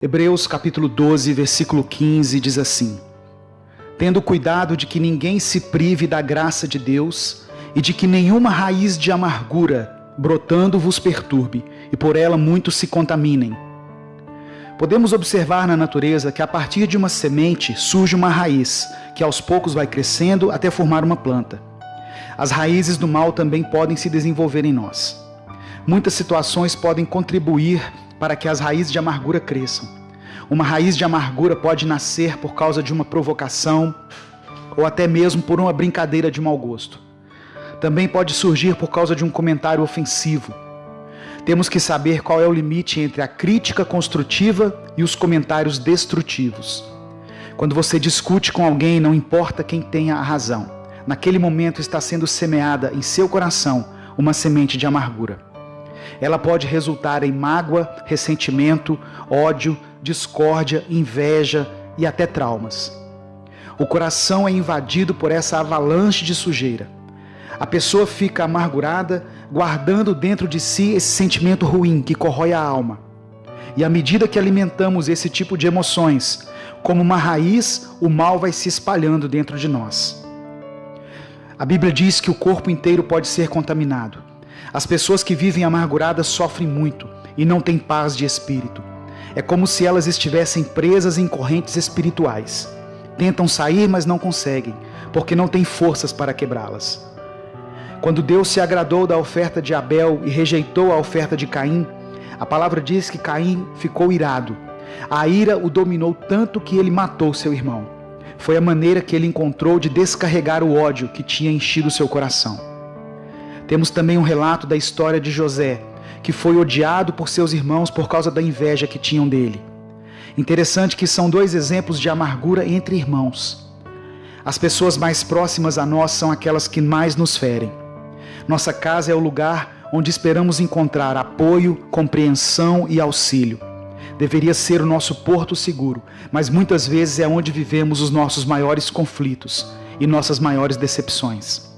Hebreus capítulo 12, versículo 15 diz assim: Tendo cuidado de que ninguém se prive da graça de Deus e de que nenhuma raiz de amargura brotando vos perturbe e por ela muitos se contaminem. Podemos observar na natureza que a partir de uma semente surge uma raiz que aos poucos vai crescendo até formar uma planta. As raízes do mal também podem se desenvolver em nós. Muitas situações podem contribuir para que as raízes de amargura cresçam. Uma raiz de amargura pode nascer por causa de uma provocação ou até mesmo por uma brincadeira de mau gosto. Também pode surgir por causa de um comentário ofensivo. Temos que saber qual é o limite entre a crítica construtiva e os comentários destrutivos. Quando você discute com alguém, não importa quem tenha a razão, naquele momento está sendo semeada em seu coração uma semente de amargura. Ela pode resultar em mágoa, ressentimento, ódio, discórdia, inveja e até traumas. O coração é invadido por essa avalanche de sujeira. A pessoa fica amargurada, guardando dentro de si esse sentimento ruim que corrói a alma. E à medida que alimentamos esse tipo de emoções, como uma raiz, o mal vai se espalhando dentro de nós. A Bíblia diz que o corpo inteiro pode ser contaminado. As pessoas que vivem amarguradas sofrem muito e não têm paz de espírito. É como se elas estivessem presas em correntes espirituais. Tentam sair, mas não conseguem, porque não têm forças para quebrá-las. Quando Deus se agradou da oferta de Abel e rejeitou a oferta de Caim, a palavra diz que Caim ficou irado. A ira o dominou tanto que ele matou seu irmão. Foi a maneira que ele encontrou de descarregar o ódio que tinha enchido seu coração. Temos também um relato da história de José, que foi odiado por seus irmãos por causa da inveja que tinham dele. Interessante que são dois exemplos de amargura entre irmãos. As pessoas mais próximas a nós são aquelas que mais nos ferem. Nossa casa é o lugar onde esperamos encontrar apoio, compreensão e auxílio. Deveria ser o nosso porto seguro, mas muitas vezes é onde vivemos os nossos maiores conflitos e nossas maiores decepções.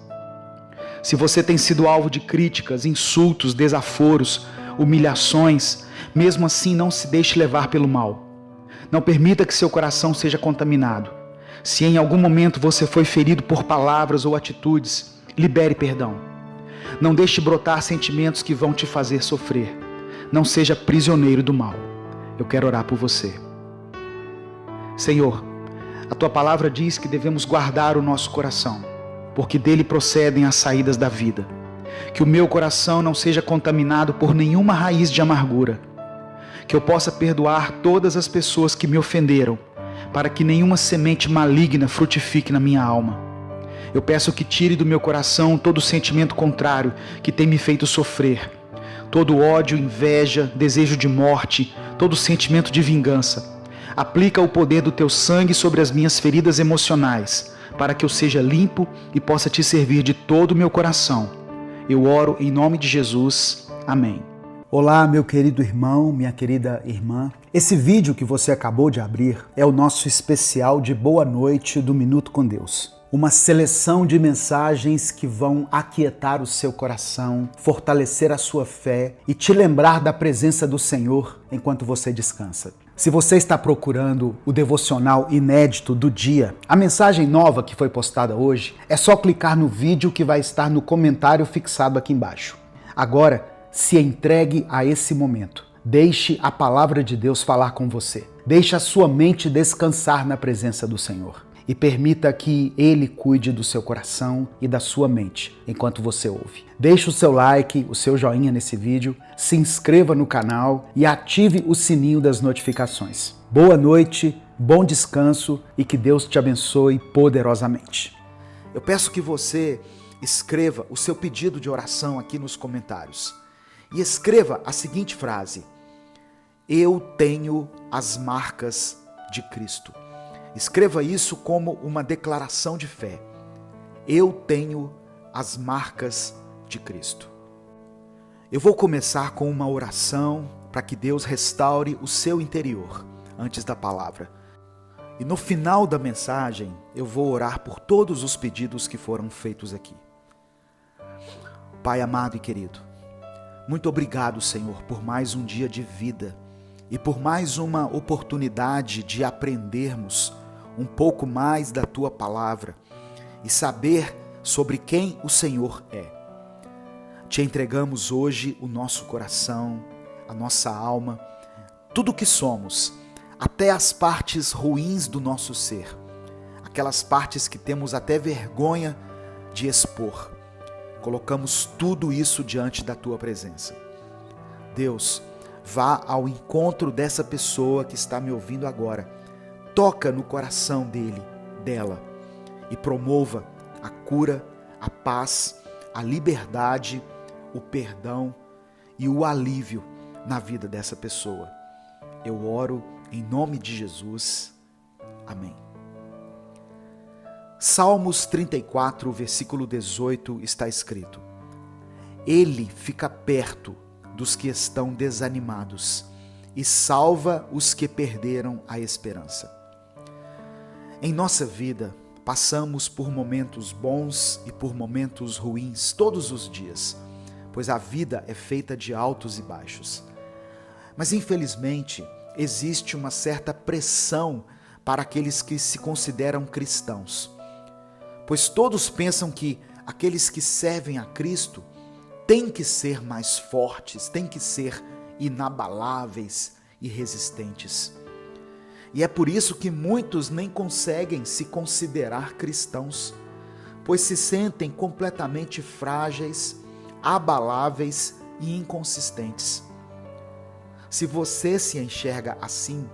Se você tem sido alvo de críticas, insultos, desaforos, humilhações, mesmo assim não se deixe levar pelo mal. Não permita que seu coração seja contaminado. Se em algum momento você foi ferido por palavras ou atitudes, libere perdão. Não deixe brotar sentimentos que vão te fazer sofrer. Não seja prisioneiro do mal. Eu quero orar por você. Senhor, a Tua palavra diz que devemos guardar o nosso coração, porque dele procedem as saídas da vida. Que o meu coração não seja contaminado por nenhuma raiz de amargura. Que eu possa perdoar todas as pessoas que me ofenderam, para que nenhuma semente maligna frutifique na minha alma. Eu peço que tire do meu coração todo sentimento contrário que tem me feito sofrer. Todo ódio, inveja, desejo de morte, todo sentimento de vingança. Aplica o poder do Teu sangue sobre as minhas feridas emocionais, para que eu seja limpo e possa Te servir de todo o meu coração. Eu oro em nome de Jesus. Amém. Olá, meu querido irmão, minha querida irmã. Esse vídeo que você acabou de abrir é o nosso especial de Boa Noite do Minuto com Deus. Uma seleção de mensagens que vão aquietar o seu coração, fortalecer a sua fé e te lembrar da presença do Senhor enquanto você descansa. Se você está procurando o devocional inédito do dia, a mensagem nova que foi postada hoje, é só clicar no vídeo que vai estar no comentário fixado aqui embaixo. Agora, se entregue a esse momento. Deixe a palavra de Deus falar com você. Deixe a sua mente descansar na presença do Senhor. E permita que Ele cuide do seu coração e da sua mente enquanto você ouve. Deixe o seu like, o seu joinha nesse vídeo, se inscreva no canal e ative o sininho das notificações. Boa noite, bom descanso e que Deus te abençoe poderosamente. Eu peço que você escreva o seu pedido de oração aqui nos comentários. E escreva a seguinte frase: Eu tenho as marcas de Cristo. Escreva isso como uma declaração de fé. Eu tenho as marcas de Cristo. Eu vou começar com uma oração para que Deus restaure o seu interior antes da palavra. E no final da mensagem, eu vou orar por todos os pedidos que foram feitos aqui. Pai amado e querido, muito obrigado, Senhor, por mais um dia de vida e por mais uma oportunidade de aprendermos um pouco mais da Tua palavra e saber sobre quem o Senhor é. Te entregamos hoje o nosso coração, a nossa alma, tudo o que somos, até as partes ruins do nosso ser, aquelas partes que temos até vergonha de expor. Colocamos tudo isso diante da Tua presença. Deus, vá ao encontro dessa pessoa que está me ouvindo agora. Toca no coração dela e promova a cura, a paz, a liberdade, o perdão e o alívio na vida dessa pessoa. Eu oro em nome de Jesus. Amém. Salmos 34, versículo 18 está escrito: Ele fica perto dos que estão desanimados e salva os que perderam a esperança. Em nossa vida, passamos por momentos bons e por momentos ruins todos os dias, pois a vida é feita de altos e baixos. Mas infelizmente, existe uma certa pressão para aqueles que se consideram cristãos, pois todos pensam que aqueles que servem a Cristo têm que ser mais fortes, têm que ser inabaláveis e resistentes. E é por isso que muitos nem conseguem se considerar cristãos, pois se sentem completamente frágeis, abaláveis e inconsistentes. Se você se enxerga assim,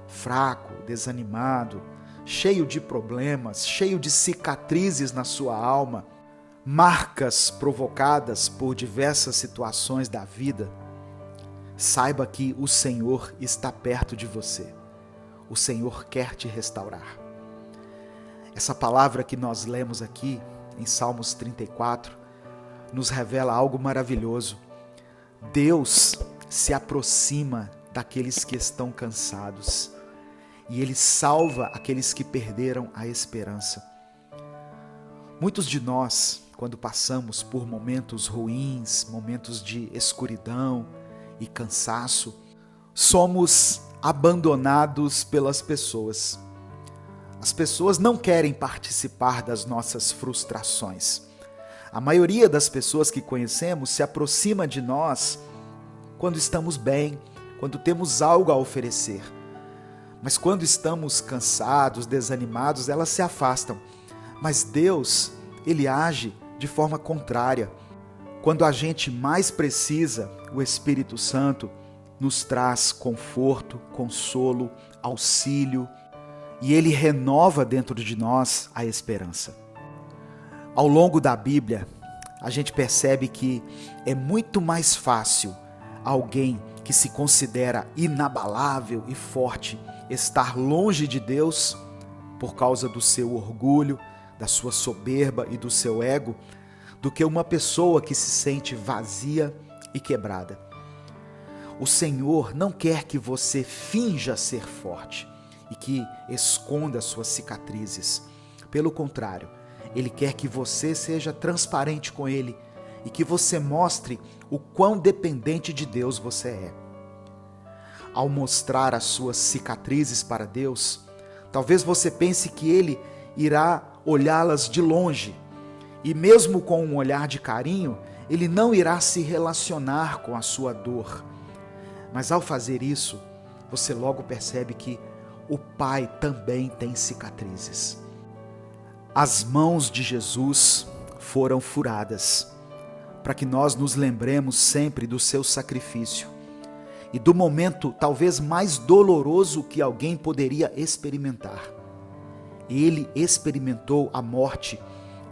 fraco, desanimado, cheio de problemas, cheio de cicatrizes na sua alma, marcas provocadas por diversas situações da vida, saiba que o Senhor está perto de você. O Senhor quer te restaurar. Essa palavra que nós lemos aqui em Salmos 34 nos revela algo maravilhoso. Deus se aproxima daqueles que estão cansados e Ele salva aqueles que perderam a esperança. Muitos de nós, quando passamos por momentos ruins, momentos de escuridão e cansaço, somos abandonados pelas pessoas. As pessoas não querem participar das nossas frustrações. A maioria das pessoas que conhecemos se aproxima de nós quando estamos bem, quando temos algo a oferecer. Mas quando estamos cansados, desanimados, elas se afastam. Mas Deus, Ele age de forma contrária. Quando a gente mais precisa, o Espírito Santo nos traz conforto, consolo, auxílio, e Ele renova dentro de nós a esperança. Ao longo da Bíblia, a gente percebe que é muito mais fácil alguém que se considera inabalável e forte estar longe de Deus por causa do seu orgulho, da sua soberba e do seu ego, do que uma pessoa que se sente vazia e quebrada. O Senhor não quer que você finja ser forte e que esconda suas cicatrizes. Pelo contrário, Ele quer que você seja transparente com Ele e que você mostre o quão dependente de Deus você é. Ao mostrar as suas cicatrizes para Deus, talvez você pense que Ele irá olhá-las de longe e mesmo com um olhar de carinho, Ele não irá se relacionar com a sua dor. Mas ao fazer isso, você logo percebe que o Pai também tem cicatrizes. As mãos de Jesus foram furadas para que nós nos lembremos sempre do seu sacrifício e do momento talvez mais doloroso que alguém poderia experimentar. Ele experimentou a morte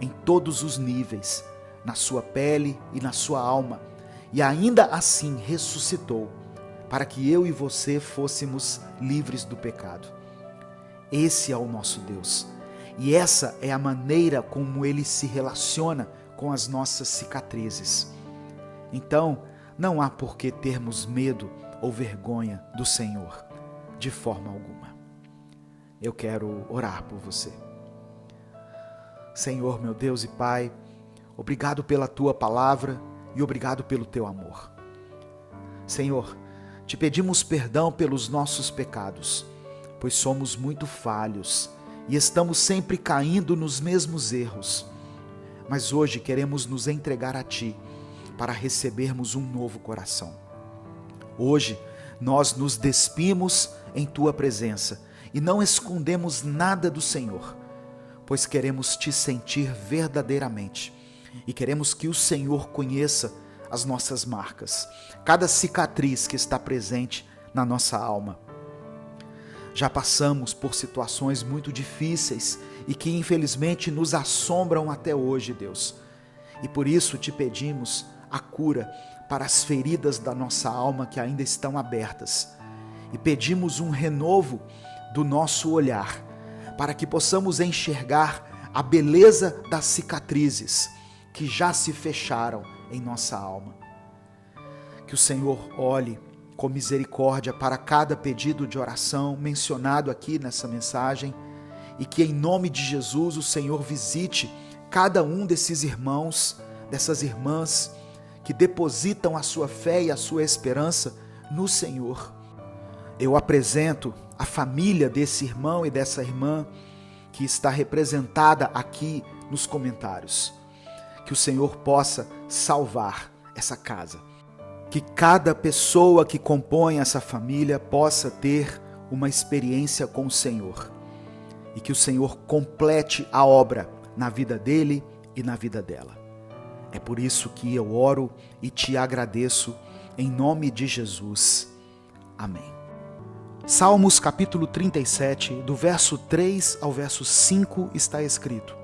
em todos os níveis, na sua pele e na sua alma, e ainda assim ressuscitou para que eu e você fôssemos livres do pecado. Esse é o nosso Deus, e essa é a maneira como Ele se relaciona com as nossas cicatrizes. Então, não há por que termos medo ou vergonha do Senhor, de forma alguma. Eu quero orar por você. Senhor, meu Deus e Pai, obrigado pela Tua palavra e obrigado pelo Teu amor. Senhor, Te pedimos perdão pelos nossos pecados, pois somos muito falhos e estamos sempre caindo nos mesmos erros. Mas hoje queremos nos entregar a Ti para recebermos um novo coração. Hoje nós nos despimos em Tua presença e não escondemos nada do Senhor, pois queremos Te sentir verdadeiramente e queremos que o Senhor conheça as nossas marcas, cada cicatriz que está presente na nossa alma. Já passamos por situações muito difíceis e que infelizmente nos assombram até hoje, Deus. E por isso te pedimos a cura para as feridas da nossa alma que ainda estão abertas. E pedimos um renovo do nosso olhar, para que possamos enxergar a beleza das cicatrizes que já se fecharam em nossa alma. Que o Senhor olhe com misericórdia para cada pedido de oração mencionado aqui nessa mensagem e que em nome de Jesus o Senhor visite cada um desses irmãos, dessas irmãs que depositam a sua fé e a sua esperança no Senhor. Eu apresento a família desse irmão e dessa irmã que está representada aqui nos comentários. Que o Senhor possa salvar essa casa. Que cada pessoa que compõe essa família possa ter uma experiência com o Senhor. E que o Senhor complete a obra na vida dele e na vida dela. É por isso que eu oro e te agradeço em nome de Jesus. Amém. Salmos capítulo 37, do verso 3 ao verso 5 está escrito: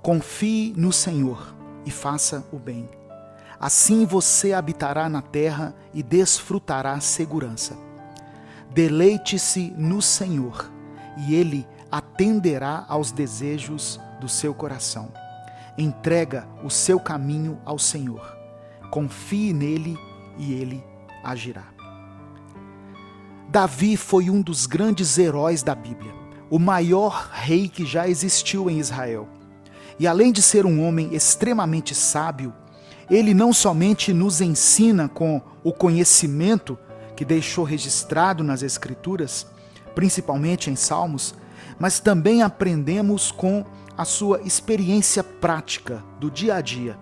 Confie no Senhor e faça o bem. Assim você habitará na terra e desfrutará segurança. Deleite-se no Senhor e Ele atenderá aos desejos do seu coração. Entrega o seu caminho ao Senhor. Confie nele e Ele agirá. Davi foi um dos grandes heróis da Bíblia, o maior rei que já existiu em Israel. E além de ser um homem extremamente sábio, ele não somente nos ensina com o conhecimento que deixou registrado nas Escrituras, principalmente em Salmos, mas também aprendemos com a sua experiência prática do dia a dia,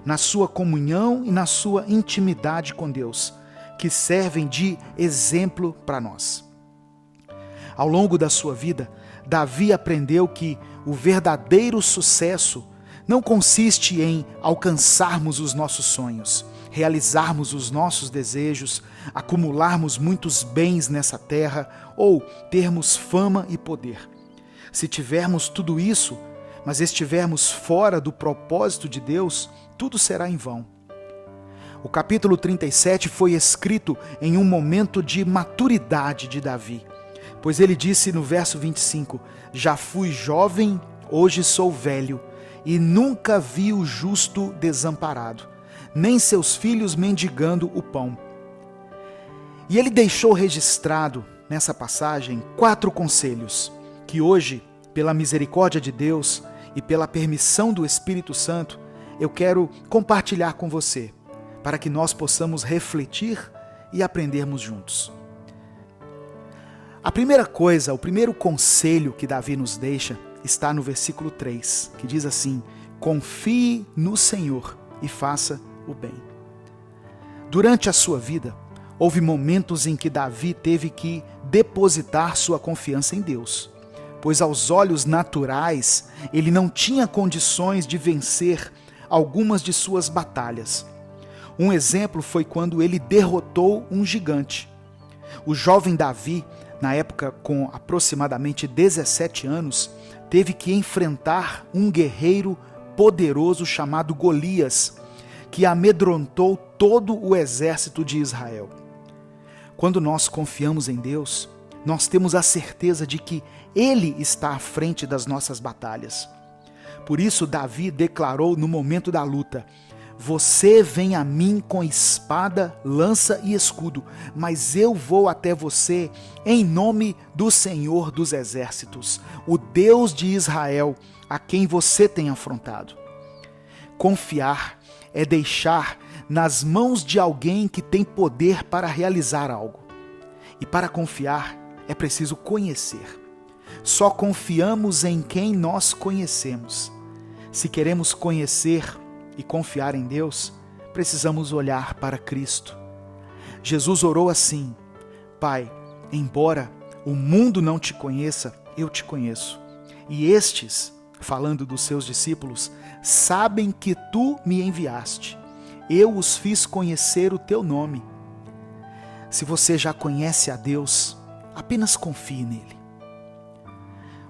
na sua comunhão e na sua intimidade com Deus, que servem de exemplo para nós. Ao longo da sua vida, Davi aprendeu que o verdadeiro sucesso não consiste em alcançarmos os nossos sonhos, realizarmos os nossos desejos, acumularmos muitos bens nessa terra ou termos fama e poder. Se tivermos tudo isso, mas estivermos fora do propósito de Deus, tudo será em vão. O capítulo 37 foi escrito em um momento de maturidade de Davi, pois ele disse no verso 25: Já fui jovem, hoje sou velho, e nunca vi o justo desamparado, nem seus filhos mendigando o pão. E ele deixou registrado nessa passagem 4 conselhos, que hoje, pela misericórdia de Deus e pela permissão do Espírito Santo, eu quero compartilhar com você, para que nós possamos refletir e aprendermos juntos. A primeira coisa, o primeiro conselho que Davi nos deixa está no versículo 3, que diz assim: Confie no Senhor e faça o bem. Durante a sua vida, houve momentos em que Davi teve que depositar sua confiança em Deus, pois aos olhos naturais ele não tinha condições de vencer algumas de suas batalhas. Um exemplo foi quando ele derrotou um gigante. O jovem Davi, na época com aproximadamente 17 anos, teve que enfrentar um guerreiro poderoso chamado Golias, que amedrontou todo o exército de Israel. Quando nós confiamos em Deus, nós temos a certeza de que Ele está à frente das nossas batalhas. Por isso, Davi declarou no momento da luta: Você vem a mim com espada, lança e escudo, mas eu vou até você em nome do Senhor dos Exércitos, o Deus de Israel, a quem você tem afrontado. Confiar é deixar nas mãos de alguém que tem poder para realizar algo. E para confiar, é preciso conhecer. Só confiamos em quem nós conhecemos. Se queremos conhecer e confiar em Deus, precisamos olhar para Cristo. Jesus orou assim: Pai, embora o mundo não te conheça, eu te conheço. E estes, falando dos seus discípulos, sabem que tu me enviaste. Eu os fiz conhecer o teu nome. Se você já conhece a Deus, apenas confie nele.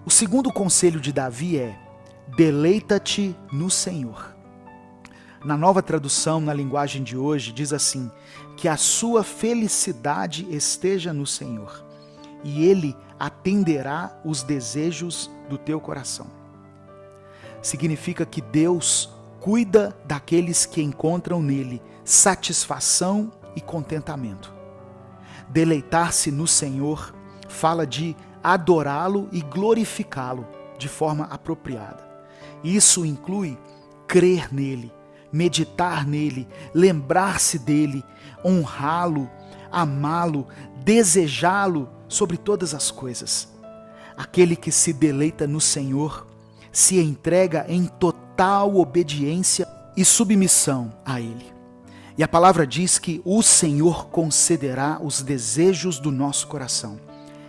O segundo conselho de Davi é: deleita-te no Senhor. Na Nova Tradução, na linguagem de hoje, diz assim: que a sua felicidade esteja no Senhor, e Ele atenderá os desejos do teu coração. Significa que Deus cuida daqueles que encontram nele satisfação e contentamento. Deleitar-se no Senhor fala de adorá-lo e glorificá-lo de forma apropriada. Isso inclui crer nele, meditar nele, lembrar-se dele, honrá-lo, amá-lo, desejá-lo sobre todas as coisas. Aquele que se deleita no Senhor se entrega em total obediência e submissão a ele. E a palavra diz que o Senhor concederá os desejos do nosso coração.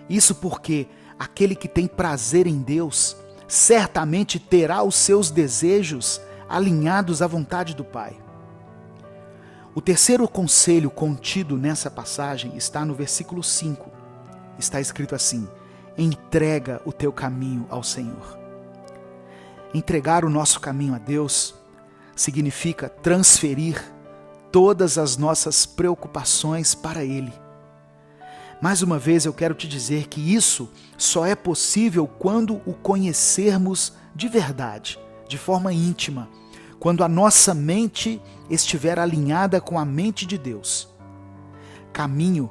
Isso porque aquele que tem prazer em Deus certamente terá os seus desejos alinhados à vontade do Pai. O terceiro conselho contido nessa passagem está no versículo 5. Está escrito assim: entrega o teu caminho ao Senhor. Entregar o nosso caminho a Deus significa transferir todas as nossas preocupações para Ele. Mais uma vez eu quero te dizer que isso só é possível quando o conhecermos de verdade, de forma íntima, quando a nossa mente estiver alinhada com a mente de Deus. Caminho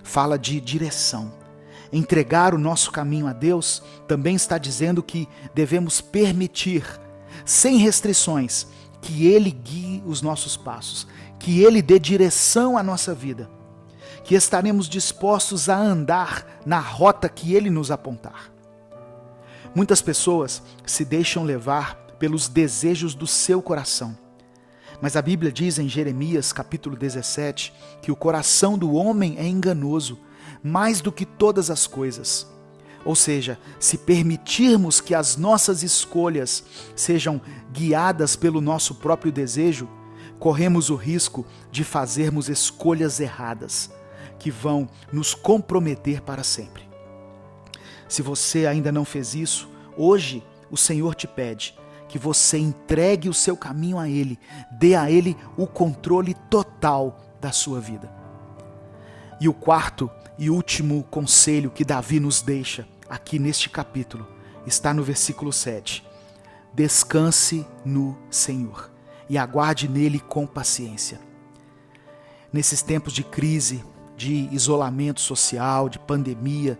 fala de direção. Entregar o nosso caminho a Deus também está dizendo que devemos permitir, sem restrições, que Ele guie os nossos passos, que Ele dê direção à nossa vida, que estaremos dispostos a andar na rota que Ele nos apontar. Muitas pessoas se deixam levar pelos desejos do seu coração. Mas a Bíblia diz em Jeremias capítulo 17 que o coração do homem é enganoso, mais do que todas as coisas. Ou seja, se permitirmos que as nossas escolhas sejam guiadas pelo nosso próprio desejo, corremos o risco de fazermos escolhas erradas, que vão nos comprometer para sempre. Se você ainda não fez isso, hoje o Senhor te pede que você entregue o seu caminho a Ele, dê a Ele o controle total da sua vida. E o quarto e último conselho que Davi nos deixa aqui neste capítulo está no versículo 7. Descanse no Senhor e aguarde nele com paciência. Nesses tempos de crise, de isolamento social, de pandemia,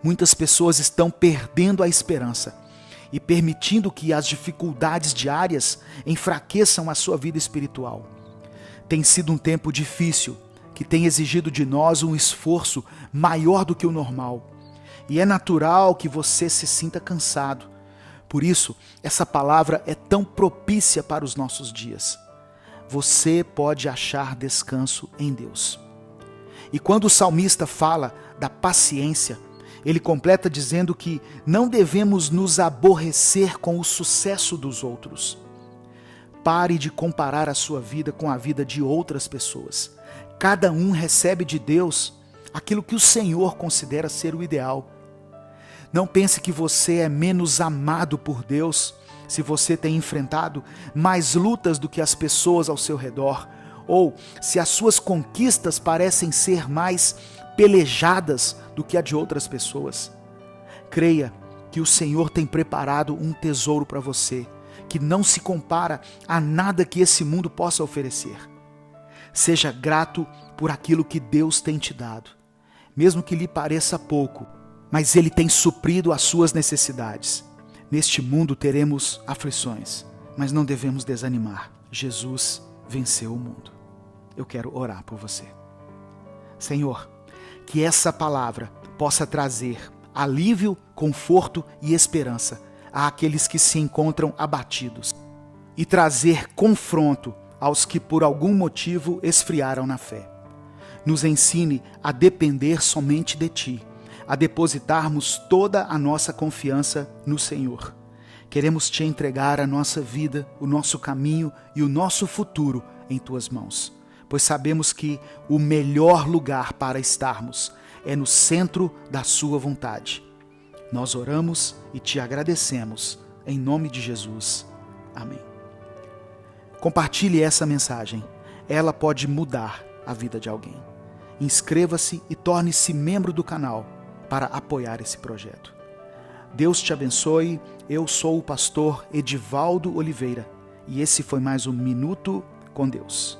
muitas pessoas estão perdendo a esperança e permitindo que as dificuldades diárias enfraqueçam a sua vida espiritual. Tem sido um tempo difícil, que tem exigido de nós um esforço maior do que o normal. E é natural que você se sinta cansado. Por isso, essa palavra é tão propícia para os nossos dias. Você pode achar descanso em Deus. E quando o salmista fala da paciência, ele completa dizendo que não devemos nos aborrecer com o sucesso dos outros. Pare de comparar a sua vida com a vida de outras pessoas. Cada um recebe de Deus aquilo que o Senhor considera ser o ideal. Não pense que você é menos amado por Deus se você tem enfrentado mais lutas do que as pessoas ao seu redor, ou se as suas conquistas parecem ser mais pelejadas do que a de outras pessoas. Creia que o Senhor tem preparado um tesouro para você, que não se compara a nada que esse mundo possa oferecer. Seja grato por aquilo que Deus tem te dado, mesmo que lhe pareça pouco, mas Ele tem suprido as suas necessidades. Neste mundo teremos aflições, mas não devemos desanimar. Jesus venceu o mundo. eu quero orar por você. Senhor, que essa palavra possa trazer alívio, conforto e esperança àqueles que se encontram abatidos e trazer confronto aos que por algum motivo esfriaram na fé. Nos ensine a depender somente de Ti, a depositarmos toda a nossa confiança no Senhor. Queremos Te entregar a nossa vida, o nosso caminho e o nosso futuro em Tuas mãos, pois sabemos que o melhor lugar para estarmos é no centro da Sua vontade. Nós oramos e Te agradecemos, em nome de Jesus. Amém. Compartilhe essa mensagem, ela pode mudar a vida de alguém. Inscreva-se e torne-se membro do canal para apoiar esse projeto. Deus te abençoe, eu sou o pastor Edivaldo Oliveira e esse foi mais um Minuto com Deus.